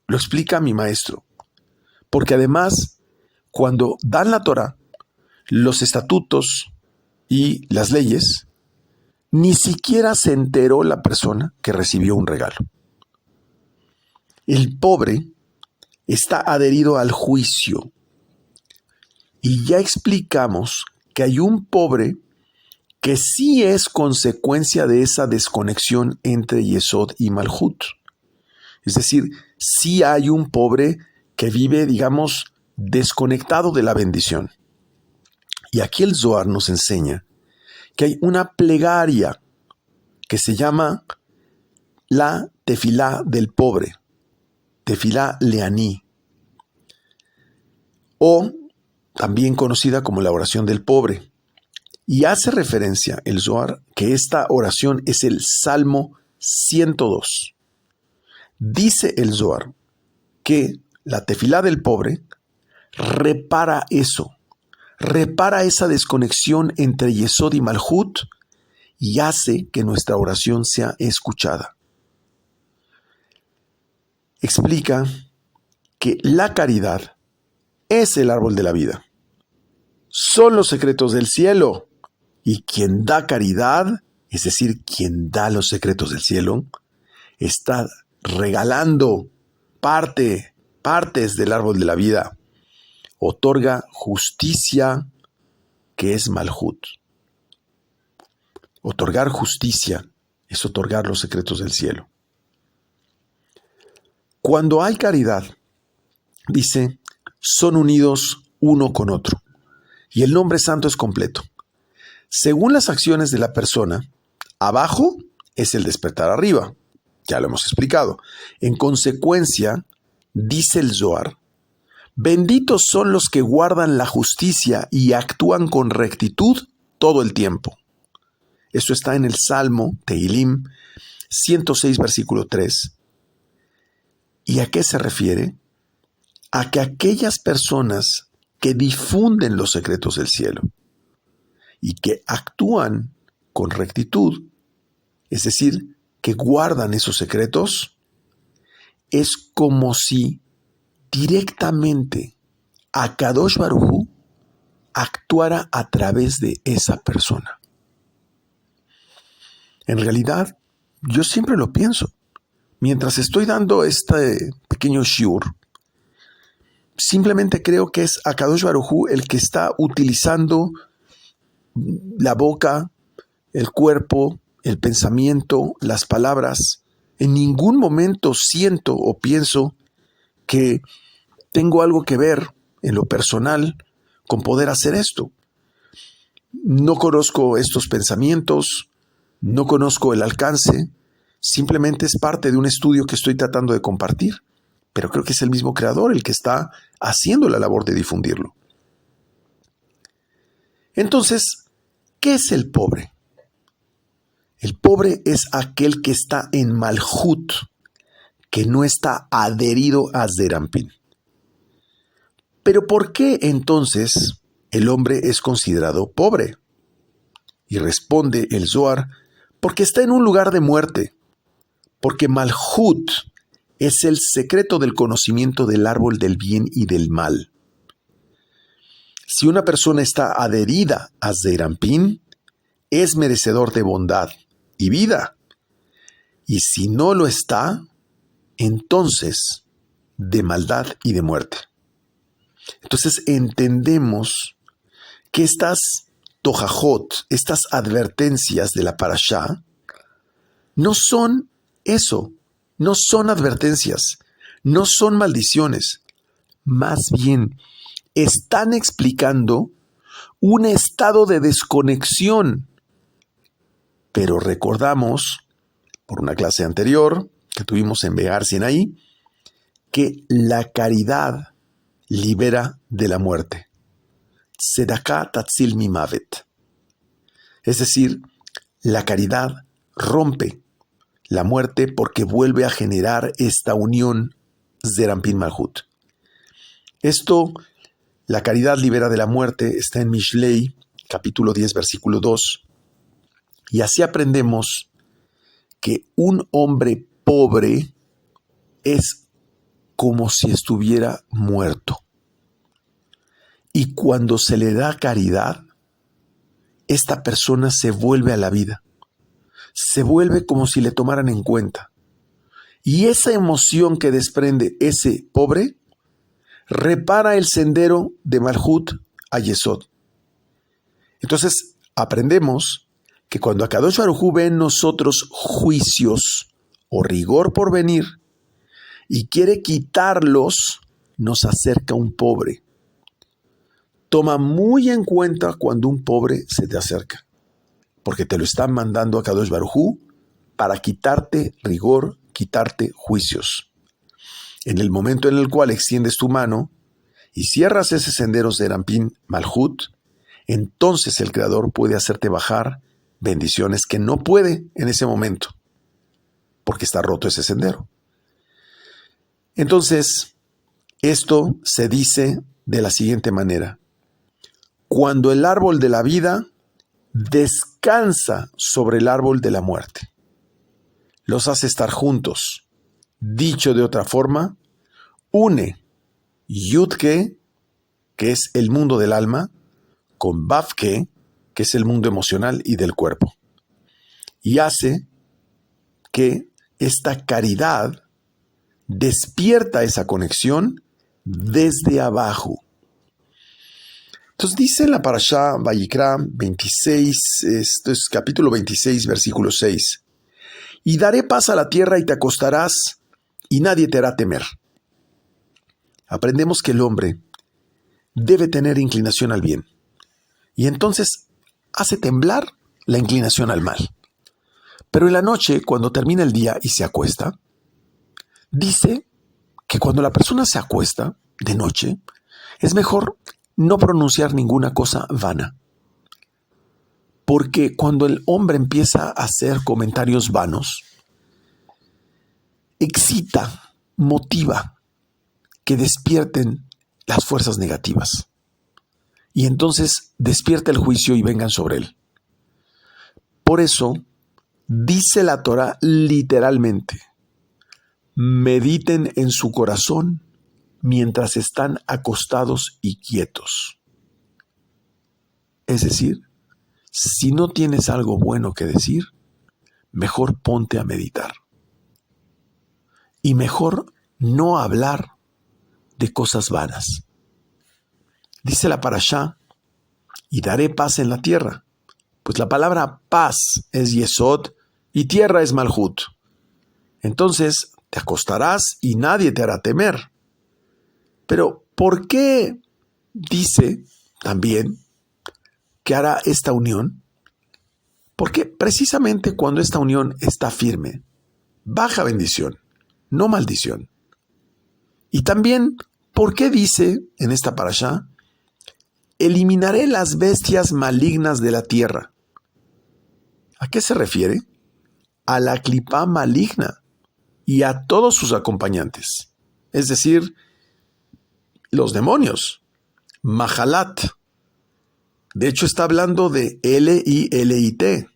Lo explica mi maestro. Porque además, cuando dan la Torá, los estatutos y las leyes, ni siquiera se enteró la persona que recibió un regalo. El pobre está adherido al juicio. Y ya explicamos que hay un pobre que sí es consecuencia de esa desconexión entre Yesod y Malhut. Es decir, sí hay un pobre que vive, digamos, desconectado de la bendición. Y aquí el Zohar nos enseña que hay una plegaria que se llama la tefilá del pobre, tefilá leaní, o también conocida como la oración del pobre. Y hace referencia el Zohar que esta oración es el Salmo 102. Dice el Zohar que la tefilá del pobre repara eso, repara esa desconexión entre Yesod y Malhut y hace que nuestra oración sea escuchada. Explica que la caridad es el árbol de la vida. Son los secretos del cielo. Y quien da caridad, es decir, quien da los secretos del cielo, está regalando partes del árbol de la vida. Otorga justicia, que es Malhut. Otorgar justicia es otorgar los secretos del cielo. Cuando hay caridad, dice, son unidos uno con otro. Y el nombre santo es completo. Según las acciones de la persona, abajo es el despertar arriba. Ya lo hemos explicado. En consecuencia, dice el Zohar, benditos son los que guardan la justicia y actúan con rectitud todo el tiempo. Esto está en el Salmo Tehilim 106, versículo 3. ¿Y a qué se refiere? A que aquellas personas que difunden los secretos del cielo y que actúan con rectitud, es decir, que guardan esos secretos, es como si directamente Akadosh Baruj Hu actuara a través de esa persona. En realidad, yo siempre lo pienso. Mientras estoy dando este pequeño shiur, simplemente creo que es Akadosh Baruj Hu el que está utilizando la boca, el cuerpo, el pensamiento, las palabras. En ningún momento siento o pienso que tengo algo que ver en lo personal con poder hacer esto. No conozco estos pensamientos, no conozco el alcance, simplemente es parte de un estudio que estoy tratando de compartir, pero creo que es el mismo creador el que está haciendo la labor de difundirlo. Entonces, ¿qué es el pobre? El pobre es aquel que está en Malhut, que no está adherido a Zerampin. Pero ¿por qué entonces el hombre es considerado pobre? Y responde el Zohar, porque está en un lugar de muerte, porque Malhut es el secreto del conocimiento del árbol del bien y del mal. Si una persona está adherida a Zerampin, es merecedor de bondad y vida. Y si no lo está, entonces de maldad y de muerte. Entonces entendemos que estas tojajot, estas advertencias de la parashá, no son eso, no son advertencias, no son maldiciones. Más bien, están explicando un estado de desconexión Pero recordamos, por una clase anterior que tuvimos en Begar Sinaí, que la caridad libera de la muerte. Tzedakah tatzil mimavet. Es decir, la caridad rompe la muerte porque vuelve a generar esta unión Zeir Anpin Malhut. Esto, la caridad libera de la muerte, está en Mishlei, capítulo 10, versículo 2. Y así aprendemos que un hombre pobre es como si estuviera muerto. Y cuando se le da caridad, esta persona se vuelve a la vida. Se vuelve como si le tomaran en cuenta. Y esa emoción que desprende ese pobre repara el sendero de Malhut a Yesod. Entonces aprendemos que cuando Akadosh Baruj Hu ve en nosotros juicios o rigor por venir y quiere quitarlos, nos acerca un pobre. Toma muy en cuenta cuando un pobre se te acerca, porque te lo está mandando Akadosh Baruj Hu para quitarte rigor, quitarte juicios. En el momento en el cual extiendes tu mano y cierras ese sendero de Zeir Anpin Malhut, entonces el Creador puede hacerte bajar bendiciones que no puede en ese momento, porque está roto ese sendero. Entonces, esto se dice de la siguiente manera: cuando el árbol de la vida descansa sobre el árbol de la muerte, los hace estar juntos. Dicho de otra forma, une Yudke, que es el mundo del alma, con Vavke, que es el mundo emocional y del cuerpo, y hace que esta caridad despierta esa conexión desde abajo. Entonces dice en la Parashá Vayikra 26, esto es capítulo 26, versículo 6, y daré paz a la tierra y te acostarás y nadie te hará temer. Aprendemos que el hombre debe tener inclinación al bien, y entonces hace temblar la inclinación al mal. Pero en la noche, cuando termina el día y se acuesta, dice que cuando la persona se acuesta de noche, es mejor no pronunciar ninguna cosa vana. Porque cuando el hombre empieza a hacer comentarios vanos, excita, motiva que despierten las fuerzas negativas. Y entonces despierta el juicio y vengan sobre él. Por eso, dice la Torah literalmente: mediten en su corazón mientras están acostados y quietos. Es decir, si no tienes algo bueno que decir, mejor ponte a meditar. Y mejor no hablar de cosas vanas. Dice la Parashá, y daré paz en la tierra. Pues la palabra paz es Yesod y tierra es Malhut. Entonces te acostarás y nadie te hará temer. Pero ¿por qué dice también que hará esta unión? Porque precisamente cuando esta unión está firme, baja bendición, no maldición. Y también, ¿por qué dice en esta parashá: eliminaré las bestias malignas de la tierra? ¿A qué se refiere? A la clipá maligna y a todos sus acompañantes. Es decir, los demonios, Mahalat. De hecho, está hablando de L-I-L-I-T,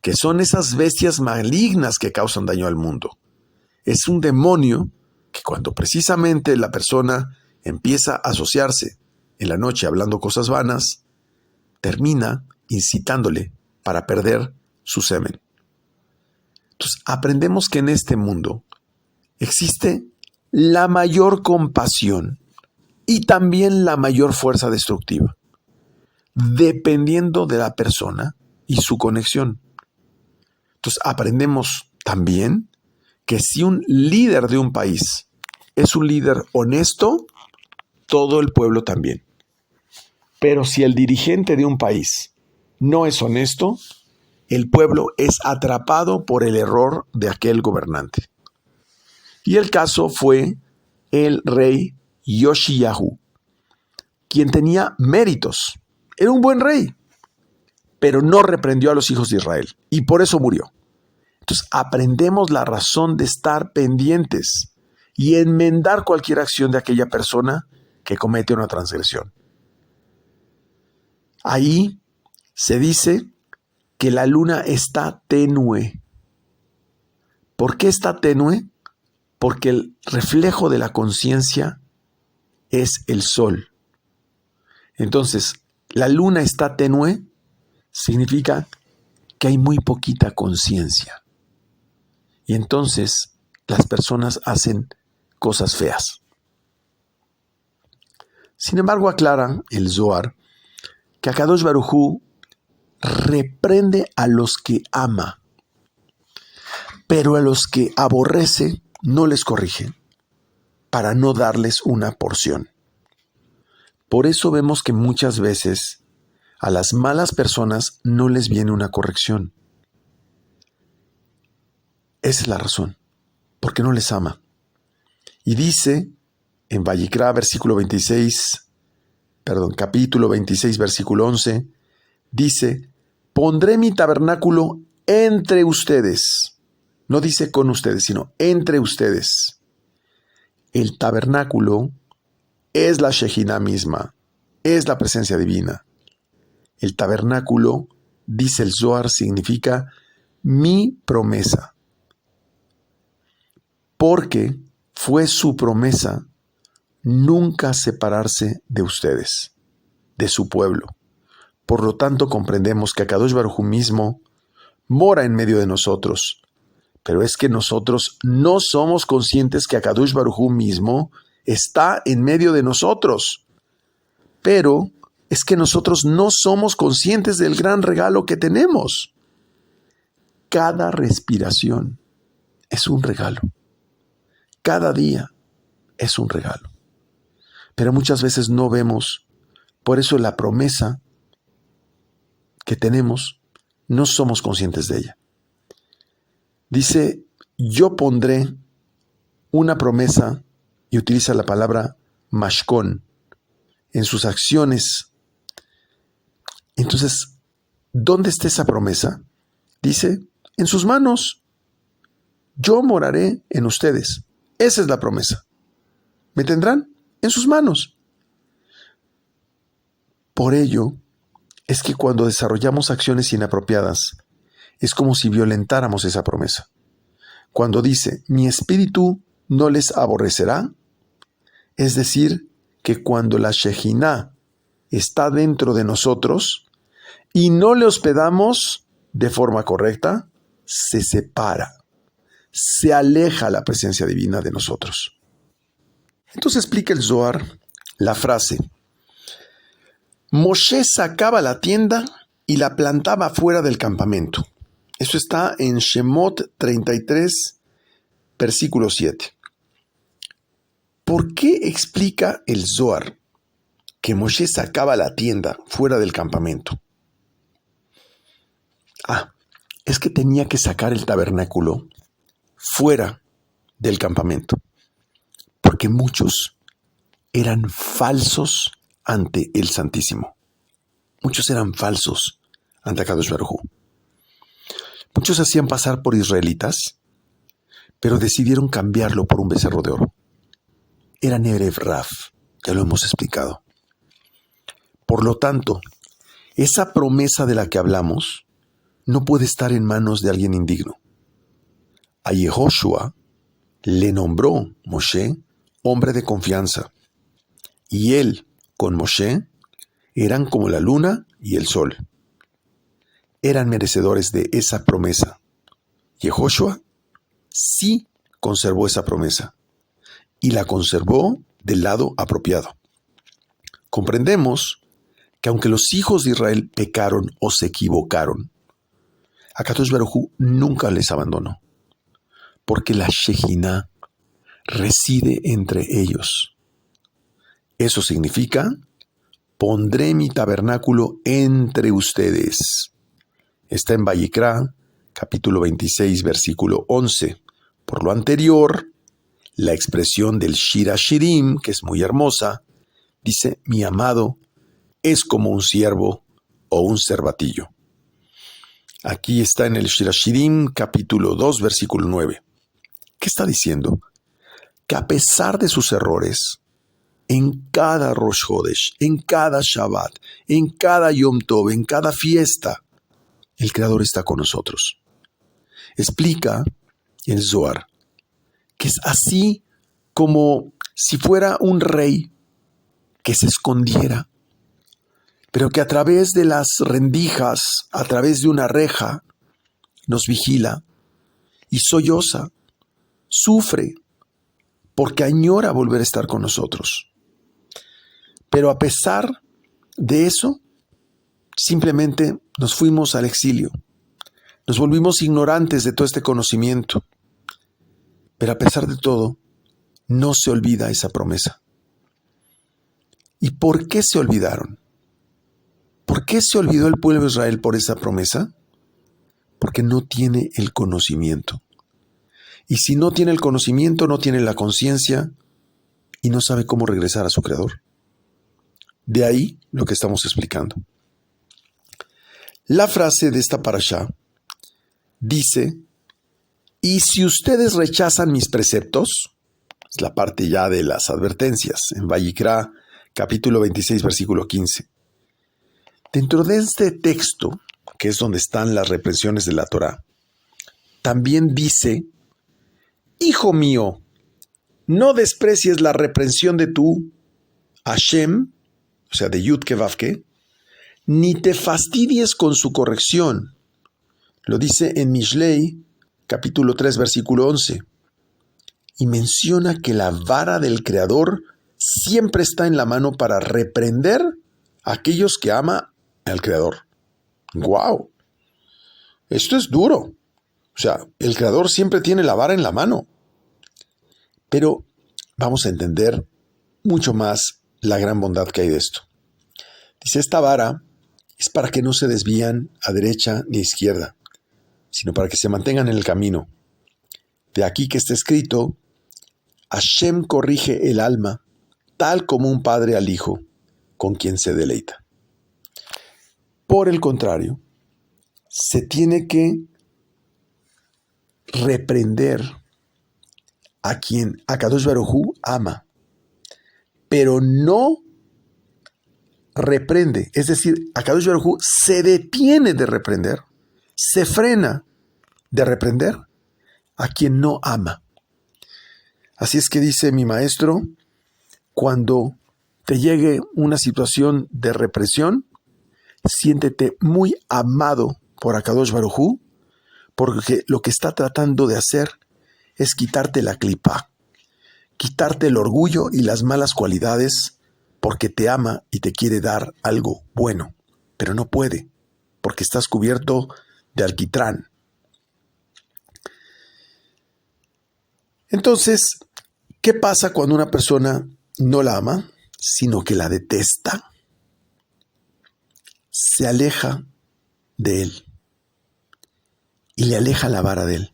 que son esas bestias malignas que causan daño al mundo. Es un demonio que cuando precisamente la persona empieza a asociarse en la noche hablando cosas vanas, termina incitándole para perder su semen. Entonces, aprendemos que en este mundo existe la mayor compasión y también la mayor fuerza destructiva, dependiendo de la persona y su conexión. Entonces, aprendemos también que si un líder de un país es un líder honesto, todo el pueblo también. Pero si el dirigente de un país no es honesto, el pueblo es atrapado por el error de aquel gobernante. Y el caso fue el rey Yoshiyahu, quien tenía méritos. Era un buen rey, pero no reprendió a los hijos de Israel y por eso murió. Entonces aprendemos la razón de estar pendientes y enmendar cualquier acción de aquella persona que comete una transgresión. Ahí se dice que la luna está tenue. ¿Por qué está tenue? Porque el reflejo de la conciencia es el sol. Entonces, la luna está tenue significa que hay muy poquita conciencia. Y entonces las personas hacen cosas feas. Sin embargo, aclara el Zohar que Akadosh Baruj Hu reprende a los que ama, pero a los que aborrece no les corrige, para no darles una porción. Por eso vemos que muchas veces a las malas personas no les viene una corrección. Esa es la razón, porque no les ama. Y dice en Vayikra, capítulo 26, versículo 11, dice: pondré mi tabernáculo entre ustedes. No dice con ustedes, sino entre ustedes. El tabernáculo es la Shejinah misma, es la presencia divina. El tabernáculo, dice el Zohar, significa mi promesa. Porque fue su promesa nunca separarse de ustedes, de su pueblo. Por lo tanto, comprendemos que Akadosh Baruj Hu mismo mora en medio de nosotros. Pero es que nosotros no somos conscientes que Akadosh Baruj Hu mismo está en medio de nosotros. Pero es que nosotros no somos conscientes del gran regalo que tenemos. Cada respiración es un regalo. Cada día es un regalo. Pero muchas veces no vemos. Por eso la promesa que tenemos, no somos conscientes de ella. Dice: yo pondré una promesa, y utiliza la palabra mashkon en sus acciones. Entonces, ¿dónde está esa promesa? Dice: en sus manos. Yo moraré en ustedes. Esa es la promesa. ¿Me tendrán? En sus manos. Por ello, es que cuando desarrollamos acciones inapropiadas, es como si violentáramos esa promesa. Cuando dice: mi espíritu no les aborrecerá, es decir, que cuando la Shejinah está dentro de nosotros y no le hospedamos de forma correcta, se separa, se aleja la presencia divina de nosotros. Entonces explica el Zohar la frase: Moshe sacaba la tienda y la plantaba fuera del campamento. Eso está en Shemot 33, versículo 7. ¿Por qué explica el Zohar que Moshe sacaba la tienda fuera del campamento? Es que tenía que sacar el tabernáculo fuera del campamento, porque muchos eran falsos ante el Santísimo. Muchos eran falsos ante Akadosh Baruj Hu. Muchos hacían pasar por israelitas, pero decidieron cambiarlo por un becerro de oro. Eran Erev Raf, ya lo hemos explicado. Por lo tanto, esa promesa de la que hablamos no puede estar en manos de alguien indigno. A Yehoshua le nombró Moshe hombre de confianza, y él con Moshe eran como la luna y el sol. Eran merecedores de esa promesa. Yehoshua sí conservó esa promesa, y la conservó del lado apropiado. Comprendemos que aunque los hijos de Israel pecaron o se equivocaron, Akadosh Baruj Hu nunca les abandonó, porque la Shejinah reside entre ellos. Eso significa: pondré mi tabernáculo entre ustedes. Está en Vayikra, capítulo 26, versículo 11. Por lo anterior, la expresión del Shir Hashirim, que es muy hermosa, dice, mi amado es como un ciervo o un cervatillo. Aquí está en el Shir Hashirim, capítulo 2, versículo 9. ¿Qué está diciendo? Que a pesar de sus errores, en cada Rosh Hodesh, en cada Shabbat, en cada Yom Tov, en cada fiesta, el Creador está con nosotros. Explica el Zohar que es así como si fuera un rey que se escondiera, pero que a través de las rendijas, a través de una reja, nos vigila y solloza, sufre, porque añora volver a estar con nosotros. Pero a pesar de eso, simplemente nos fuimos al exilio. Nos volvimos ignorantes de todo este conocimiento. Pero a pesar de todo, no se olvida esa promesa. ¿Y por qué se olvidaron? ¿Por qué se olvidó el pueblo de Israel por esa promesa? Porque no tiene el conocimiento. Y si no tiene el conocimiento, no tiene la conciencia y no sabe cómo regresar a su Creador. De ahí lo que estamos explicando. La frase de esta parashá dice, y si ustedes rechazan mis preceptos, es la parte ya de las advertencias, en Vayikra, capítulo 26, versículo 15. Dentro de este texto, que es donde están las reprensiones de la Torá, también dice, hijo mío, no desprecies la reprensión de tu Hashem, o sea, de Yud-Ke Vav-Ke, ni te fastidies con su corrección. Lo dice en Mishlei, capítulo 3, versículo 11. Y menciona que la vara del Creador siempre está en la mano para reprender a aquellos que ama al Creador. ¡Guau! Esto es duro. O sea, el Creador siempre tiene la vara en la mano. Pero vamos a entender mucho más la gran bondad que hay de esto. Dice, esta vara es para que no se desvían a derecha ni a izquierda, sino para que se mantengan en el camino. De aquí que está escrito, Hashem corrige el alma, tal como un padre al hijo, con quien se deleita. Por el contrario, se tiene que reprender a quien Akadosh Baruj Hu ama, pero no reprende, es decir, Akadosh Baruj Hu se detiene de reprender, se frena de reprender a quien no ama. Así es que dice mi maestro, cuando te llegue una situación de represión, siéntete muy amado por Akadosh Baruj Hu, porque lo que está tratando de hacer es quitarte la clipa, quitarte el orgullo y las malas cualidades, porque te ama y te quiere dar algo bueno, pero no puede, porque estás cubierto de alquitrán. Entonces, ¿qué pasa cuando una persona no la ama, sino que la detesta? Se aleja de él y le aleja la vara de él.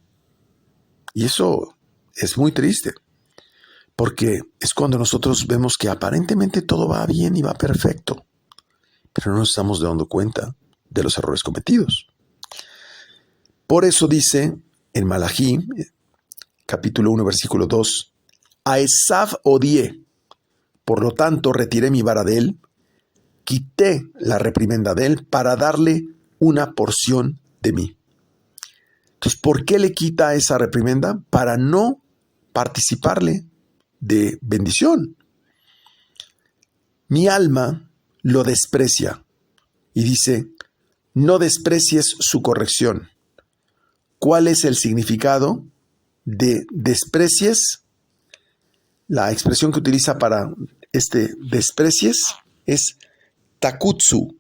Y eso es muy triste, porque es cuando nosotros vemos que aparentemente todo va bien y va perfecto, pero no nos estamos dando cuenta de los errores cometidos. Por eso dice en Malají, capítulo 1, versículo 2, a Esav odié, por lo tanto retiré mi vara de él, quité la reprimenda de él para darle una porción de mí. Entonces, ¿por qué le quita esa reprimenda? Para no participarle de bendición. Mi alma lo desprecia y dice, no desprecies su corrección. ¿Cuál es el significado de desprecies? La expresión que utiliza para desprecies es takutsu.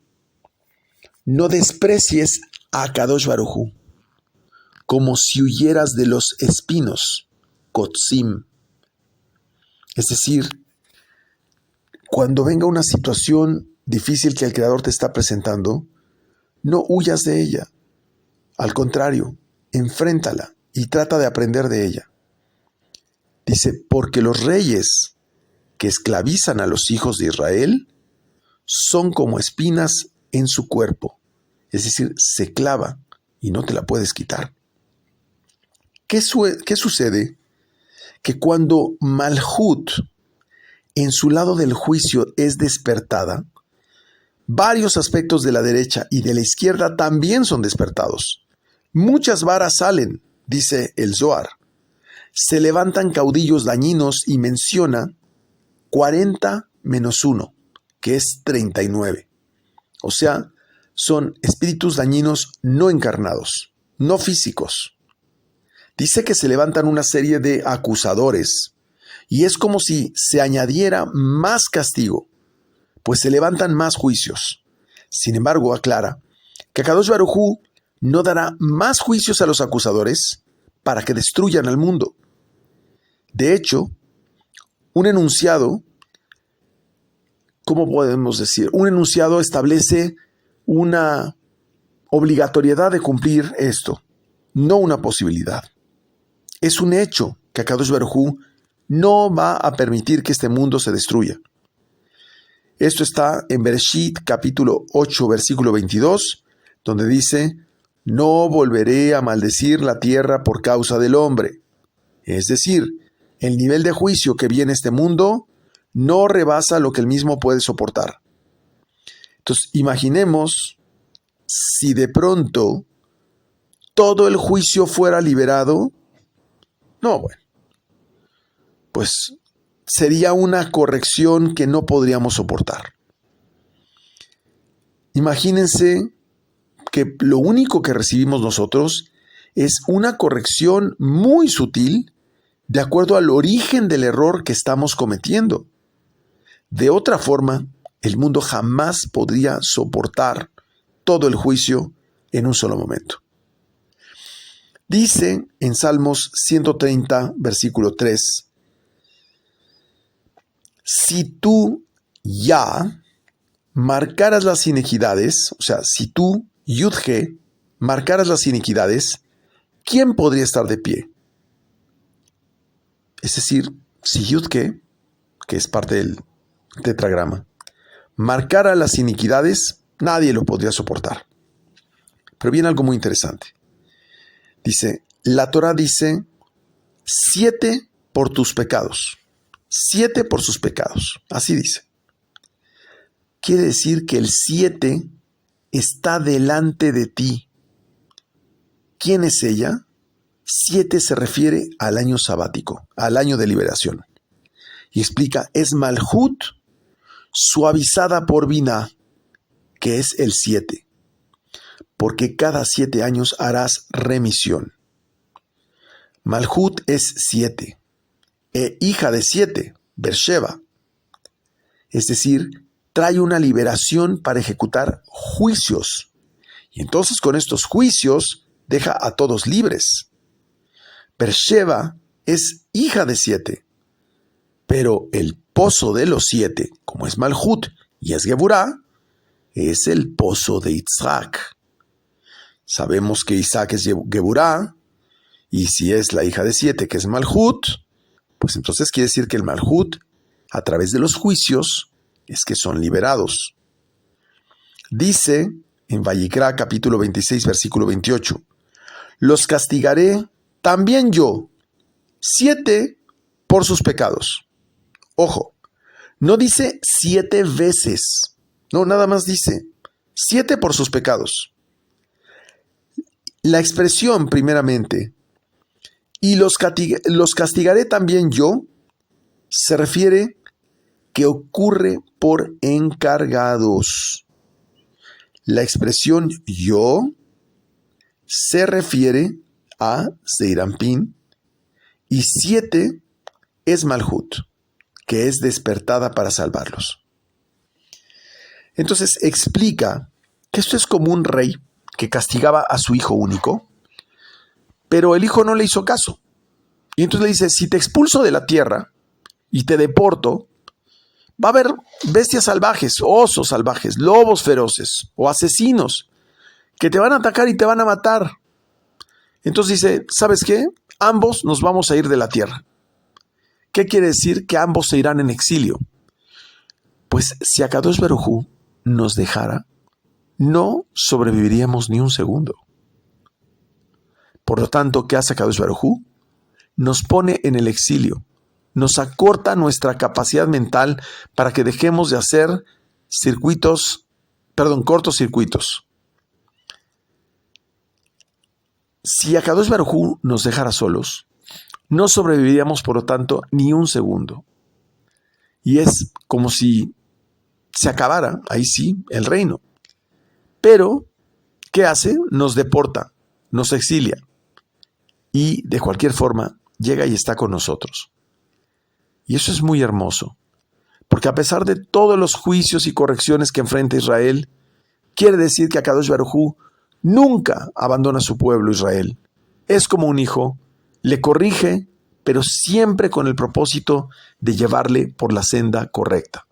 No desprecies a Kadosh Baruj Hu, como si huyeras de los espinos, kotzim. Es decir, cuando venga una situación difícil que el Creador te está presentando, no huyas de ella, Al contrario, enfréntala y trata de aprender de ella. Dice, porque los reyes que esclavizan a los hijos de Israel son como espinas en su cuerpo. Es decir, se clava y no te la puedes quitar. ¿Qué sucede? Que cuando Malhut en su lado del juicio es despertada, varios aspectos de la derecha y de la izquierda también son despertados. Muchas varas salen, dice el Zohar. Se levantan caudillos dañinos y menciona 40 menos 1, que es 39. O sea, son espíritus dañinos no encarnados, no físicos. Dice que se levantan una serie de acusadores y es como si se añadiera más castigo, pues se levantan más juicios. Sin embargo, aclara que Akadosh Baruj Hu no dará más juicios a los acusadores para que destruyan al mundo. De hecho, un enunciado, ¿cómo podemos decir? Un enunciado establece una obligatoriedad de cumplir esto, no una posibilidad. Es un hecho que Akadosh Baruj Hu no va a permitir que este mundo se destruya. Esto está en Bereshit, capítulo 8, versículo 22, donde dice, no volveré a maldecir la tierra por causa del hombre. Es decir, el nivel de juicio que viene este mundo no rebasa lo que el mismo puede soportar. Entonces, imaginemos si de pronto todo el juicio fuera liberado. No, bueno, pues sería una corrección que no podríamos soportar. Imagínense que lo único que recibimos nosotros es una corrección muy sutil de acuerdo al origen del error que estamos cometiendo. De otra forma, el mundo jamás podría soportar todo el juicio en un solo momento. Dice en Salmos 130, versículo 3, si tú ya marcaras las iniquidades, o sea, si tú, Yud-He, marcaras las iniquidades, ¿quién podría estar de pie? Es decir, si Yud-He, que es parte del tetragrama, marcara las iniquidades, nadie lo podría soportar. Pero viene algo muy interesante. Dice, la Torah dice, 7 por tus pecados. 7 por sus pecados. Así dice. Quiere decir que el 7 está delante de ti. ¿Quién es ella? 7 se refiere al año sabático, al año de liberación. Y explica, es Malhut suavizada por Binah, que es el 7. Porque cada 7 años harás remisión. Malhut es 7. Hija de 7, Beersheba. Es decir, trae una liberación para ejecutar juicios. Y entonces con estos juicios deja a todos libres. Beersheba es hija de 7. Pero el pozo de los 7, como es Malhut y es Geburá, es el pozo de Isaac. Sabemos que Isaac es Geburá, y si es la hija de 7, que es Malhut, pues entonces quiere decir que el Malhut, a través de los juicios, es que son liberados. Dice en Vayikra, capítulo 26, versículo 28, los castigaré también yo, 7 por sus pecados. Ojo, no dice 7 veces, no, nada más dice 7 por sus pecados. La expresión, primeramente, y los castigaré también yo, se refiere que ocurre por encargados. La expresión yo se refiere a Zeirampín y 7 es Malhut, que es despertada para salvarlos. Entonces explica que esto es como un rey que castigaba a su hijo único, pero el hijo no le hizo caso. Y entonces le dice, si te expulso de la tierra y te deporto, va a haber bestias salvajes, osos salvajes, lobos feroces o asesinos que te van a atacar y te van a matar. Entonces dice, ¿sabes qué? Ambos nos vamos a ir de la tierra. ¿Qué quiere decir? Que ambos se irán en exilio. Pues si Akadosh Baruj Hu nos dejara, no sobreviviríamos ni un segundo. Por lo tanto, ¿qué hace Akadosh Baruj Hu? Nos pone en el exilio, nos acorta nuestra capacidad mental para que dejemos de hacer cortocircuitos. Si Akadosh Baruj Hu nos dejara solos, no sobreviviríamos, por lo tanto, ni un segundo. Y es como si se acabara, ahí sí, el reino. Pero, ¿qué hace? Nos deporta, nos exilia. Y, de cualquier forma, llega y está con nosotros. Y eso es muy hermoso. Porque a pesar de todos los juicios y correcciones que enfrenta Israel, quiere decir que Akadosh Baruj Hu nunca abandona a su pueblo Israel. Es como un hijo, le corrige, pero siempre con el propósito de llevarle por la senda correcta.